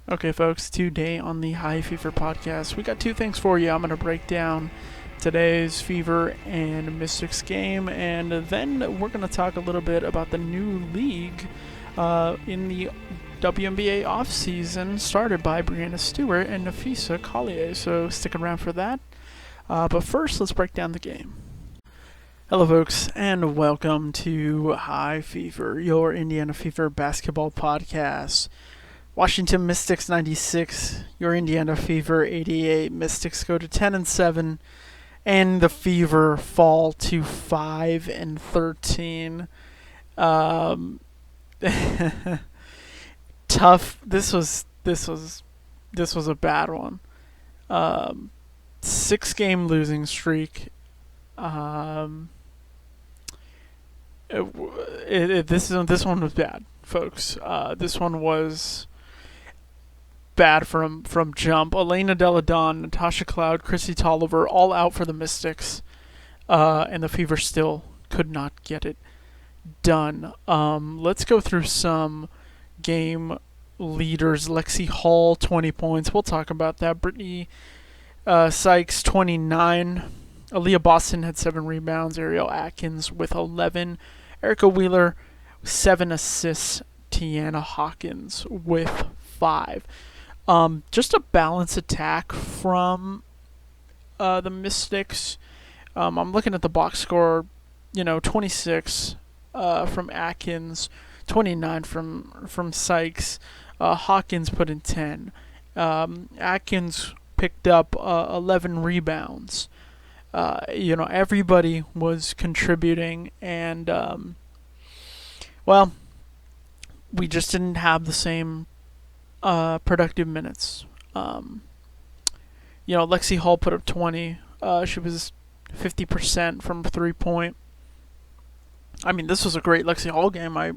Okay, folks, today on the High Fever podcast, we got two things for you. I'm going to break down today's Fever and Mystics game, and then we're going to talk a little bit about the new league in the WNBA offseason started by Brianna Stewart and Nafisa Collier, so stick around for that. But first, let's break down the game. Hello, folks, and welcome to High Fever, your Indiana Fever basketball podcast. Washington Mystics 96, your Indiana Fever 88. Mystics go to 10-7, and the Fever fall to 5-13. Tough. This was a bad one. 6-game losing streak. This one was bad, folks. This one was bad from jump. Elena Deladon, Natasha Cloud, Chrissy Tolliver, all out for the Mystics, and the Fever still could not get it done. Let's go through some game leaders. Lexie Hall, 20 points. We'll talk about that. Brittany Sykes, 29. Aaliyah Boston had 7 rebounds. Ariel Atkins with 11. Erica Wheeler, 7 assists. Tiana Hawkins with 5. Just a balanced attack from the Mystics. I'm looking at the box score, 26 from Atkins, 29 from Sykes. Hawkins put in 10. Atkins picked up 11 rebounds. Everybody was contributing, and we just didn't have the same productive minutes. Lexie Hall put up 20. She was 50% from 3-point. I mean, this was a great Lexie Hall game. I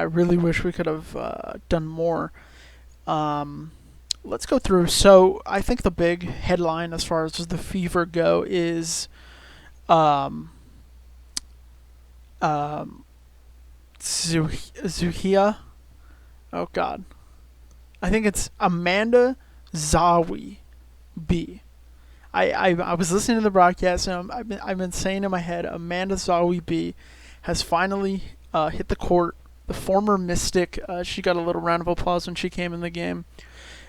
really wish we could have done more. Let's go through. So I think the big headline as far as the Fever go is Zuhia. Oh God. I think it's Amanda Zawi B. I was listening to the broadcast, and I've been saying in my head, Amanda Zawi B has finally hit the court. The former Mystic, she got a little round of applause when she came in the game.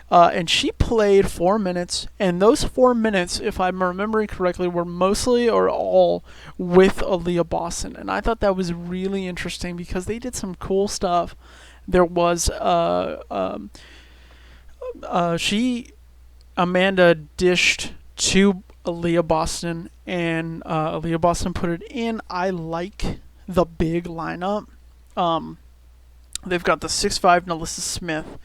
And she played 4 minutes, and those 4 minutes, if I'm remembering correctly, were mostly or all with Aaliyah Boston. And I thought that was really interesting because they did some cool stuff. There was Amanda dished to Aaliyah Boston, and Aaliyah Boston put it in. I like the big lineup. They've got the 6'5" Nalissa Smith.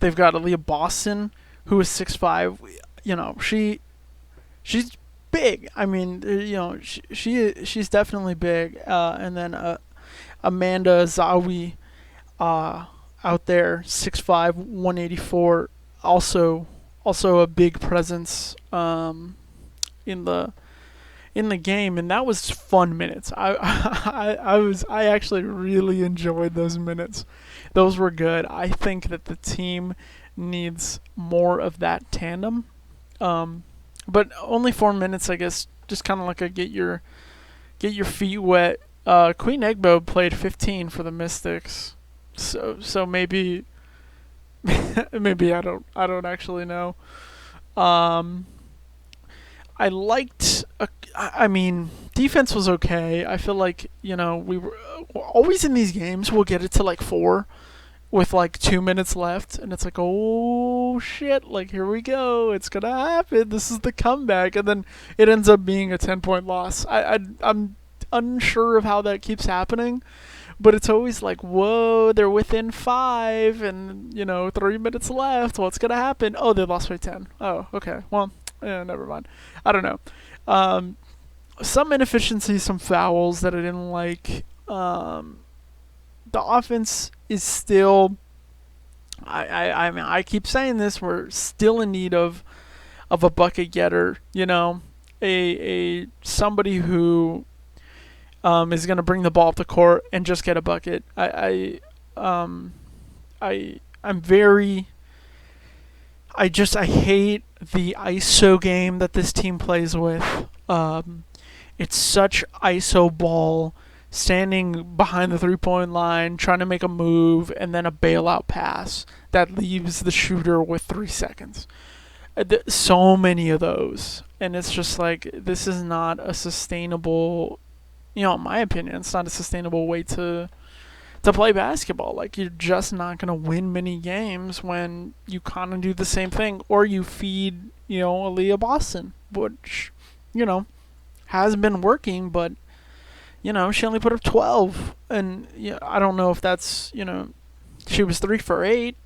They've got Aaliyah Boston, who is 6'5". She's big. I mean, she's definitely big. And then Amanda Zawi out there, 6'5", 184, also a big presence in the game, and that was fun minutes. I actually really enjoyed those minutes. Those were good. I think that the team needs more of that tandem. But only 4 minutes, I guess, just kind of like a get your feet wet. Queen Egbo played 15 for the Mystics. So maybe maybe I don't actually know. I liked. Defense was okay. I feel like we were always in these games. We'll get it to like 4 with like 2 minutes left, and it's like, oh shit! Like, here we go. It's gonna happen. This is the comeback, and then it ends up being a 10-point loss. I'm unsure of how that keeps happening. But it's always like, whoa, they're within 5, and 3 minutes left. What's gonna happen? Oh, they lost by 10. Oh, okay. Well, never mind. I don't know. Some inefficiencies, some fouls that I didn't like. The offense is still. I keep saying this. We're still in need of a bucket getter. A somebody who is going to bring the ball up the court and just get a bucket. I'm very I hate the ISO game that this team plays with. It's such ISO ball, standing behind the 3-point line, trying to make a move, and then a bailout pass that leaves the shooter with 3 seconds. So many of those. And it's just like, this is not a sustainable, in my opinion, it's not a sustainable way to play basketball. Like, you're just not going to win many games when you kind of do the same thing, or you feed, Aaliyah Boston, which, has been working, but, she only put up 12. And I don't know if that's, she was 3 for 8.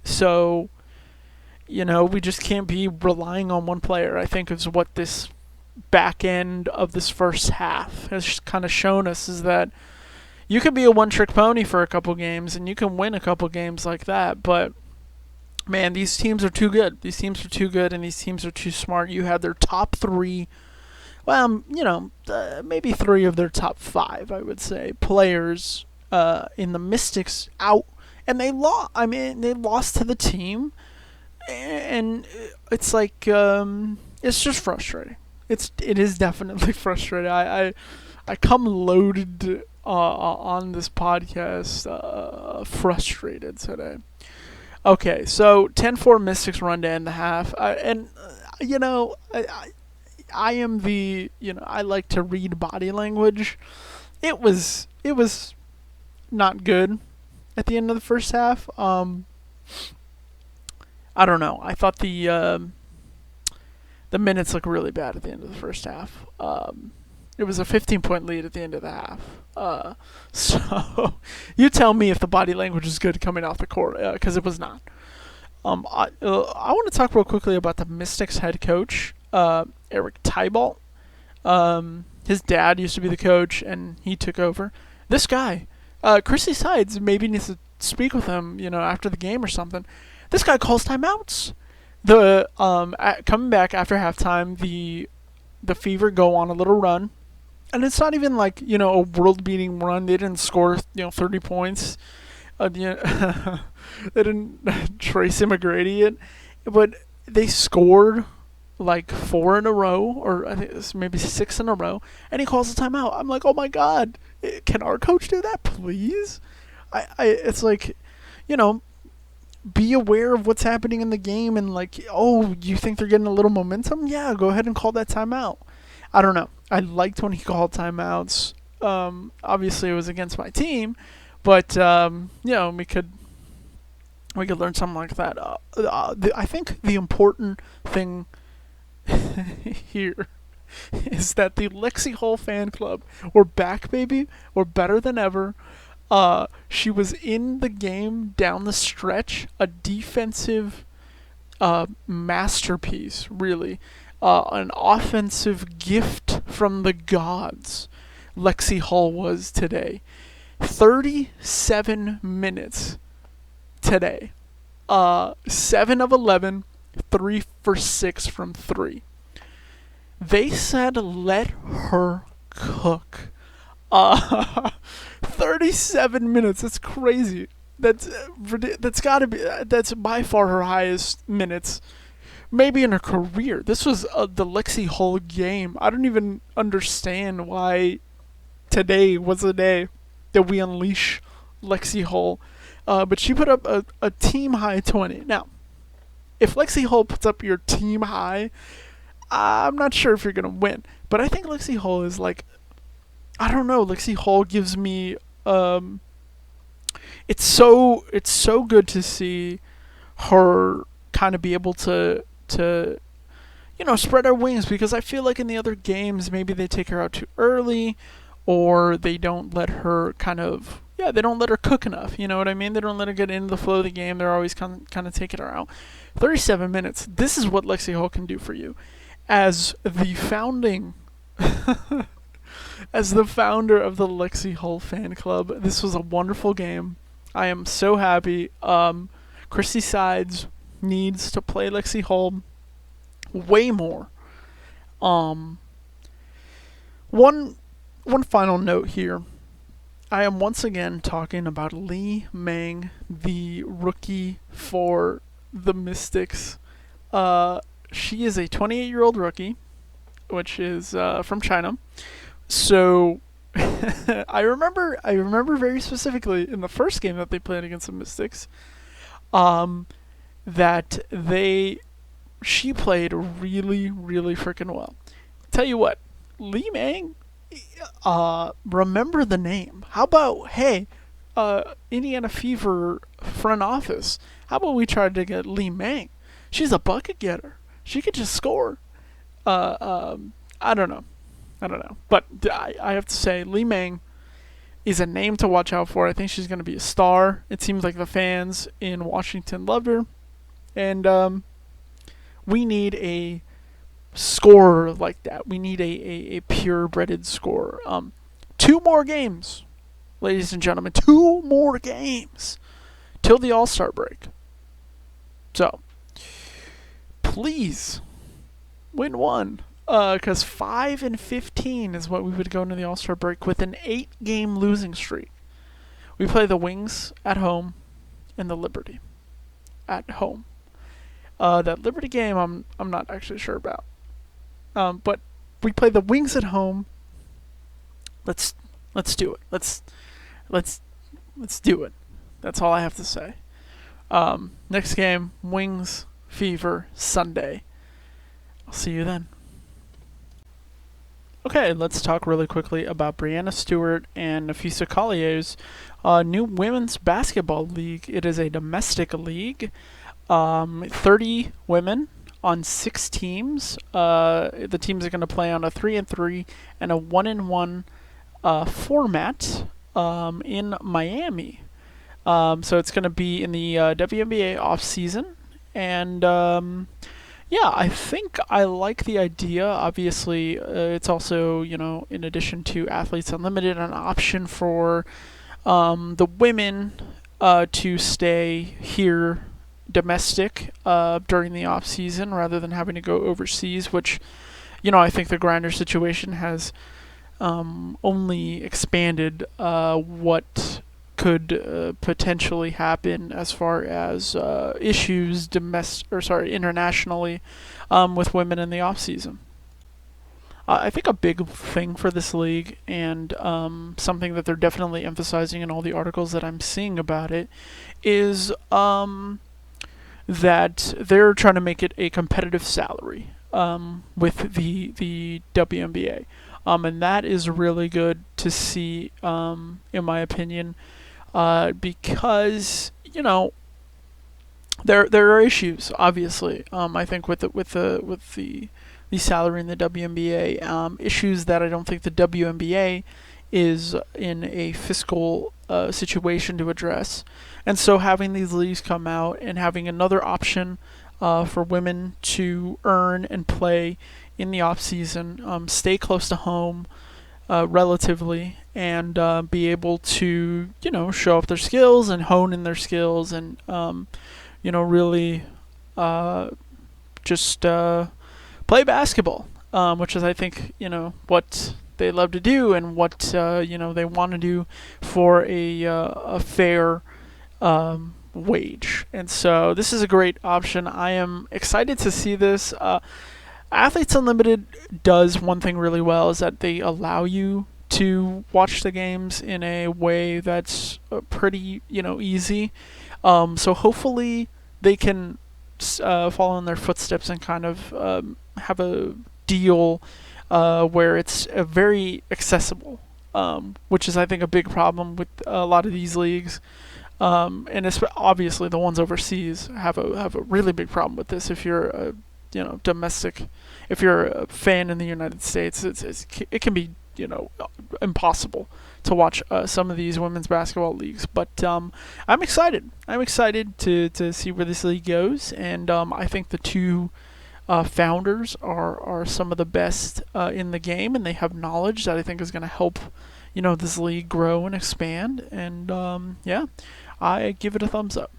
So, we just can't be relying on one player, I think, is what this back end of this first half has kind of shown us, is that you could be a one-trick pony for a couple games, and you can win a couple games like that, but, man, these teams are too good. These teams are too good, and these teams are too smart. You had their top 3, well, maybe 3 of their top 5, I would say, players in the Mystics out, and they lost. I mean, they lost to the team, and it's like, it's just frustrating. It is definitely frustrating. I come loaded on this podcast, frustrated today. Okay, so 10-4 Mystics run to end the half, and I am the I like to read body language. It was not good at the end of the first half. I don't know. I thought the minutes looked really bad at the end of the first half. It was a 15-point lead at the end of the half. So you tell me if the body language is good coming off the court, because it was not. I want to talk real quickly about the Mystics head coach, Eric Tybalt. His dad used to be the coach, and he took over. This guy, Chrissy Sides, maybe needs to speak with him, after the game or something. This guy calls timeouts. Coming back after halftime, the Fever go on a little run, and it's not even like a world-beating run. They didn't score 30 points. They didn't Tracy McGrady it, but they scored like 4 in a row, or I think it's maybe 6 in a row, and he calls a timeout. I'm like, oh my god, can our coach do that, please? It's like, be aware of what's happening in the game, and like, oh, you think they're getting a little momentum? Yeah, go ahead and call that timeout. I don't know. I liked when he called timeouts. Obviously, it was against my team, but we could learn something like that. I think the important thing here is that the Lexie Hall fan club, we're back, baby. We're better than ever. She was in the game down the stretch, a defensive masterpiece, really. An offensive gift from the gods, Lexie Hall was today. 37 minutes today. 7 of 11, 3 for 6 from 3. They said let her cook. 37 minutes. That's crazy. That's gotta be. That's by far her highest minutes, maybe in her career. This was the Lexie Hall game. I don't even understand why today was the day that we unleash Lexie Hall. But she put up a team high 20. Now, if Lexie Hall puts up your team high, I'm not sure if you're gonna win. But I think Lexie Hall is like, I don't know. Lexie Hall gives me it's so good to see her kind of be able to spread her wings, because I feel like in the other games maybe they take her out too early, or they don't let her they don't let her cook enough. You know what I mean? They don't let her get into the flow of the game. They're always kind of taking her out. 37 minutes. This is what Lexie Hall can do for you. As the founding as the founder of the Lexie Hall fan club, this was a wonderful game. I am so happy. Chrissy Sides needs to play Lexie Hall way more. One final note here. I am once again talking about Lee Mang, the rookie for the Mystics. Uh, she is a 28-year-old rookie, which is from China. So I remember very specifically in the first game that they played against the Mystics, um, that she played really, really freaking well. Tell you what, Li Mang, remember the name. How about, hey, Indiana Fever front office? How about we try to get Li Mang? She's a bucket getter. She could just score. I don't know. I don't know. But I have to say, Li Mang is a name to watch out for. I think she's going to be a star. It seems like the fans in Washington loved her. And we need a scorer like that. We need a purebred scorer. 2 more games, ladies and gentlemen. 2 more games till the All-Star break. So, please win one. Because 5-15 is what we would go into the All-Star break with an 8-game losing streak. We play the Wings at home and the Liberty at home. That Liberty game, I'm not actually sure about. But we play the Wings at home. Let's do it. Let's do it. That's all I have to say. Next game, Wings Fever Sunday. I'll see you then. Okay, let's talk really quickly about Brianna Stewart and Nafisa Collier's new women's basketball league. It is a domestic league. 30 women on 6 teams. The teams are going to play on a 3-3 and a 1-1 format in Miami. So it's going to be in the WNBA off season, and yeah, I think I like the idea. Obviously, it's also, in addition to Athletes Unlimited, an option for the women to stay here domestic during the off season rather than having to go overseas, which, I think the Grinder situation has only expanded what could potentially happen as far as issues internationally with women in the off season. I think a big thing for this league, and something that they're definitely emphasizing in all the articles that I'm seeing about it, is that they're trying to make it a competitive salary with the WNBA. And that is really good to see, in my opinion, because there are issues, obviously. I think with the salary in the WNBA, issues that I don't think the WNBA is in a fiscal situation to address. And so having these leagues come out and having another option for women to earn and play in the off season, stay close to home, relatively, and be able to show off their skills and hone in their skills, and really just play basketball, which is, I think, what they love to do, and what they want to do for a fair wage. And so this is a great option. I am excited to see this. Athletes Unlimited does one thing really well, is that they allow you to watch the games in a way that's pretty, easy. So hopefully they can follow in their footsteps and kind of have a deal where it's very accessible, which is, I think, a big problem with a lot of these leagues. And it's obviously the ones overseas have a really big problem with this. If you're a domestic, if you're a fan in the United States, it can be impossible to watch some of these women's basketball leagues. But I'm excited. I'm excited to see where this league goes, and I think the two founders are some of the best in the game, and they have knowledge that I think is going to help this league grow and expand. And yeah, I give it a thumbs up.